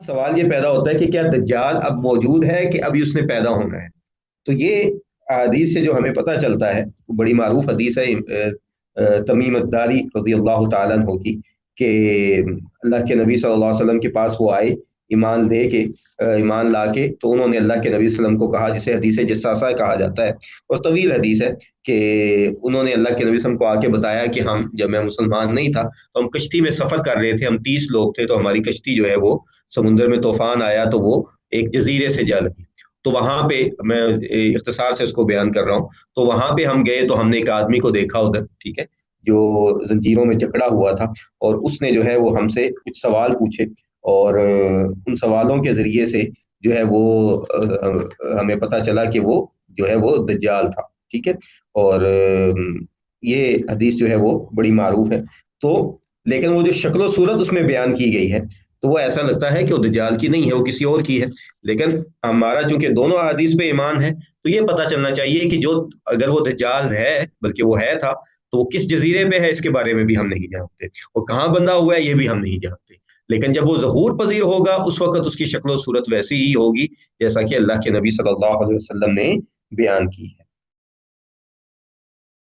سوال یہ پیدا ہوتا ہے کہ کیا دجال اب موجود ہے کہ ابھی اس نے پیدا ہونا ہے؟ تو یہ حدیث سے جو ہمیں پتہ چلتا ہے، بڑی معروف حدیث ہے تمیم الداری رضی اللہ تعالیٰ عنہ کی، کہ اللہ کے نبی صلی اللہ علیہ وسلم کے پاس وہ آئے ایمان لے کے، ایمان لا کے، تو انہوں نے اللہ کے نبی صلی اللہ علیہ وسلم کو کہا، جسے حدیث جساسہ کہا جاتا ہے اور طویل حدیث ہے، کہ انہوں نے اللہ کے نبی صلی اللہ علیہ وسلم کو آ کے بتایا کہ ہم، جب میں مسلمان نہیں تھا تو ہم کشتی میں سفر کر رہے تھے، ہم 30 لوگ تھے، تو ہماری کشتی جو ہے وہ سمندر میں طوفان آیا تو وہ ایک جزیرے سے جا لگی۔ تو وہاں پہ میں اختصار سے اس کو بیان کر رہا ہوں، تو وہاں پہ ہم گئے تو ہم نے ایک آدمی کو دیکھا ادھر، ٹھیک ہے، جو زنجیروں میں جکڑا ہوا تھا، اور اس نے جو ہے وہ ہم سے کچھ سوال پوچھے، اور ان سوالوں کے ذریعے سے جو ہے وہ ہمیں پتہ چلا کہ وہ جو ہے وہ دجال تھا، ٹھیک ہے۔ اور یہ حدیث جو ہے وہ بڑی معروف ہے۔ تو لیکن وہ جو شکل و صورت اس میں بیان کی گئی ہے، تو وہ ایسا لگتا ہے کہ وہ دجال کی نہیں ہے، وہ کسی اور کی ہے۔ لیکن ہمارا چونکہ دونوں احادیث پہ ایمان ہے، تو یہ پتہ چلنا چاہیے کہ جو، اگر وہ دجال ہے، بلکہ وہ ہے تھا، تو وہ کس جزیرے پہ ہے اس کے بارے میں بھی ہم نہیں جانتے، اور کہاں بندہ ہوا ہے یہ بھی ہم نہیں جانتے۔ لیکن جب وہ ظہور پذیر ہوگا، اس وقت اس کی شکل و صورت ویسی ہی ہوگی جیسا کہ اللہ کے نبی صلی اللہ علیہ وسلم نے بیان کی ہے۔